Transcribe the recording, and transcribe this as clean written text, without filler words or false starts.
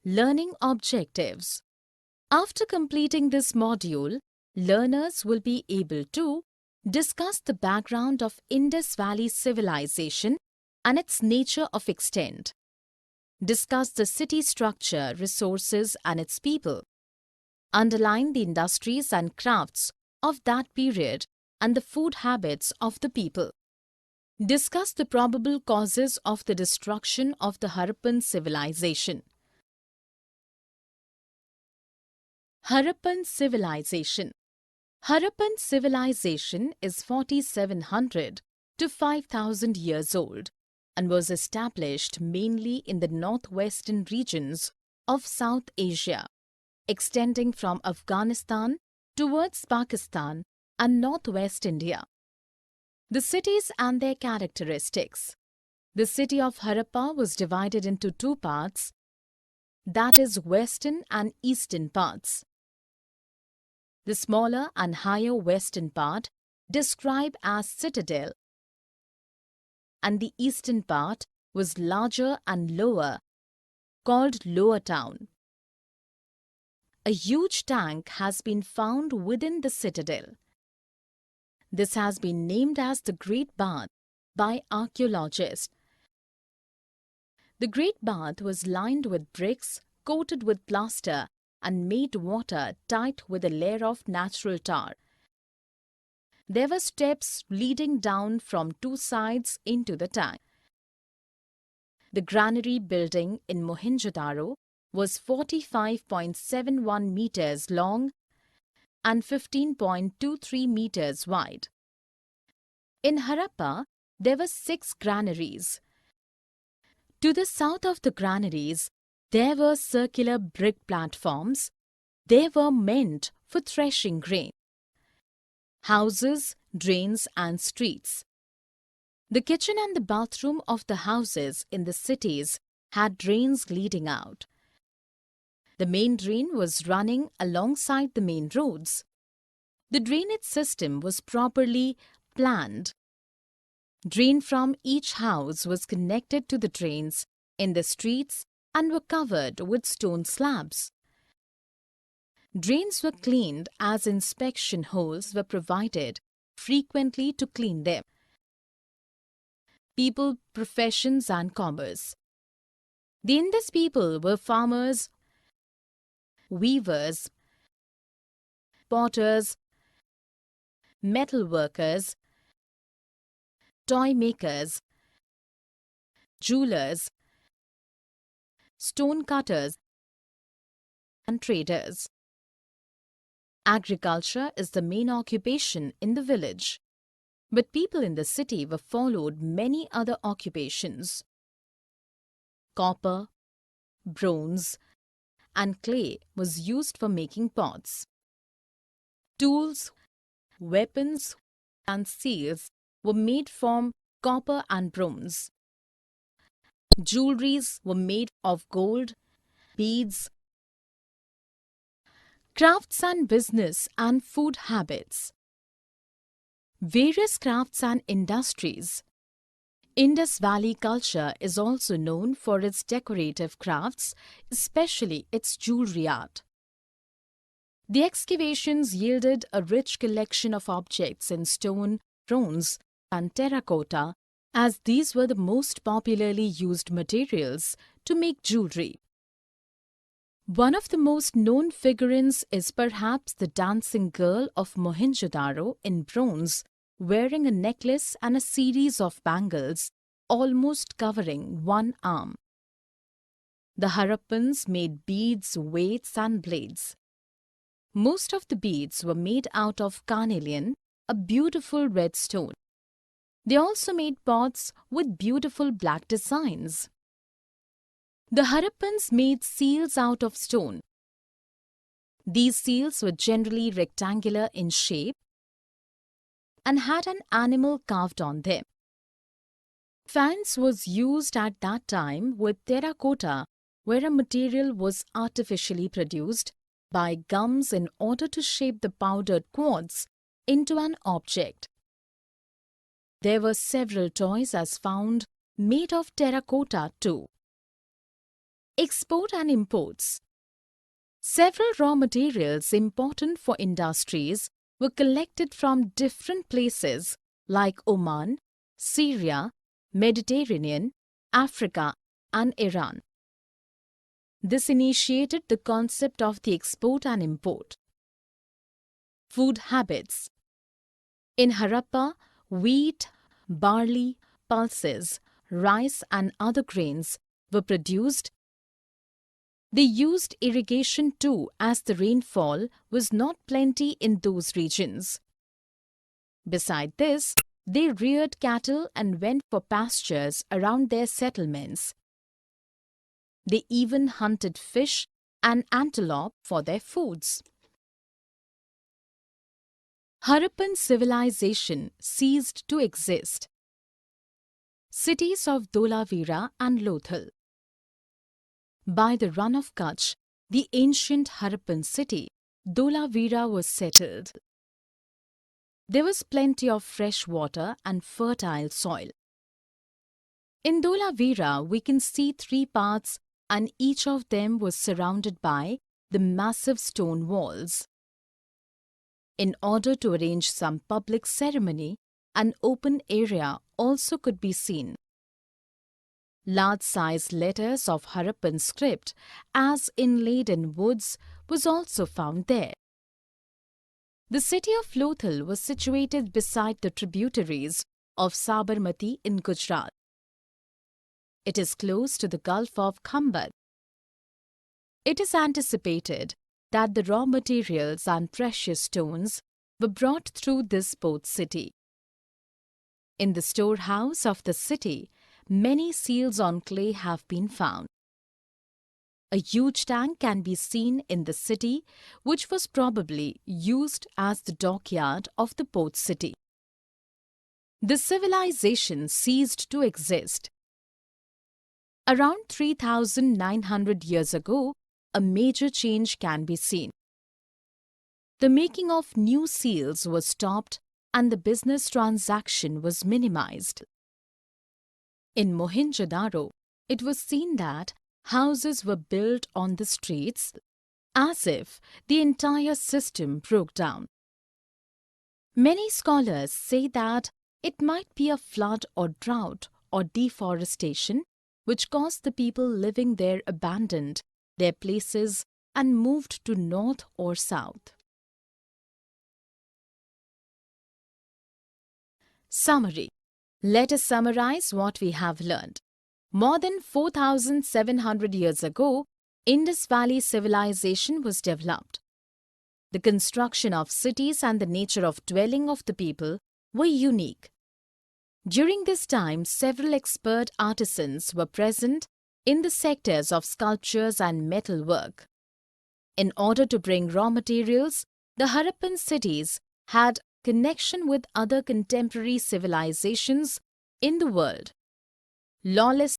Learning objectives. After completing this module, learners will be able to discuss the background of Indus Valley civilization and its nature of extent, discuss the city structure, resources and its people, underline the industries and crafts of that period and the food habits of the people, discuss the probable causes of the destruction of the Harappan civilization. Harappan civilization. Harappan civilization is 4700 to 5000 years old and was established mainly in the northwestern regions of South Asia, extending from Afghanistan towards Pakistan and northwest India. The cities and their characteristics. The city of Harappa was divided into two parts, that is, western and eastern parts. The smaller and higher western part described as citadel, and the eastern part was larger and lower, called lower town. A huge tank has been found within the citadel. This has been named as the Great Bath by archaeologists. The Great Bath was lined with bricks coated with plaster and made water tight with a layer of natural tar. There were steps leading down from two sides into the tank. The granary building in Mohenjo-daro was 45.71 meters long and 15.23 meters wide. In Harappa, there were 6 granaries. To the south of the granaries, there were circular brick platforms. They were meant for threshing grain. Houses, drains and streets. The kitchen and the bathroom of the houses in the cities had drains leading out. The main drain was running alongside the main roads. The drainage system was properly planned. Drain from each house was connected to the drains in the streets and were covered with stone slabs. Drains were cleaned as inspection holes were provided frequently to clean them. People, professions and commerce. The Indus people were farmers, weavers, potters, metal workers, toy makers, jewelers, stone cutters and traders. Agriculture is the main occupation in the village, but people in the city were followed many other occupations. Copper, bronze and clay was used for making pots. Tools, weapons and seals were made from copper and bronze. Jewelries were made of gold, beads. Crafts and business and food habits. Various crafts and industries. Indus Valley culture is also known for its decorative crafts, especially its jewelry art. The excavations yielded a rich collection of objects in stone, bronze, and terracotta, as these were the most popularly used materials to make jewelry. One of the most known figurines is perhaps the dancing girl of Mohenjo-daro in bronze, wearing a necklace and a series of bangles, almost covering one arm. The Harappans made beads, weights and blades. Most of the beads were made out of carnelian, a beautiful red stone. They also made pots with beautiful black designs. The Harappans made seals out of stone. These seals were generally rectangular in shape and had an animal carved on them. Fans was used at that time with terracotta, where a material was artificially produced by gums in order to shape the powdered quartz into an object. There were several toys as found made of terracotta too. Export and imports. Several raw materials important for industries were collected from different places like Oman, Syria, Mediterranean, Africa, and Iran. This initiated the concept of the export and import. Food habits. In Harappa, wheat, barley, pulses, rice, and other grains were produced. They used irrigation too, as the rainfall was not plenty in those regions. Beside this, they reared cattle and went for pastures around their settlements. They even hunted fish and antelope for their foods. Harappan civilization ceased to exist. Cities of Dholavira and Lothal. By the run of Kutch, the ancient Harappan city, Dholavira was settled. There was plenty of fresh water and fertile soil. In Dholavira, we can see 3 paths, and each of them was surrounded by the massive stone walls. In order to arrange some public ceremony, an open area also could be seen. Large-sized letters of Harappan script, as inlaid in woods, was also found there. The city of Lothal was situated beside the tributaries of Sabarmati in Gujarat. It is close to the Gulf of Khambhat. It is anticipated that the raw materials and precious stones were brought through this port city. In the storehouse of the city, many seals on clay have been found. A huge tank can be seen in the city, which was probably used as the dockyard of the port city. The civilization ceased to exist. Around 3,900 years ago, a major change can be seen. The making of new seals was stopped and the business transaction was minimized. In Mohenjo-daro, it was seen that houses were built on the streets as if the entire system broke down. Many scholars say that it might be a flood or drought or deforestation which caused the people living there abandoned their places and moved to north or south. Summary. Let us summarize what we have learned. More than 4,700 years ago, Indus Valley civilization was developed. The construction of cities and the nature of dwelling of the people were unique. During this time, several expert artisans were present in the sectors of sculptures and metalwork. In order to bring raw materials, the Harappan cities had connection with other contemporary civilizations in the world. Lawless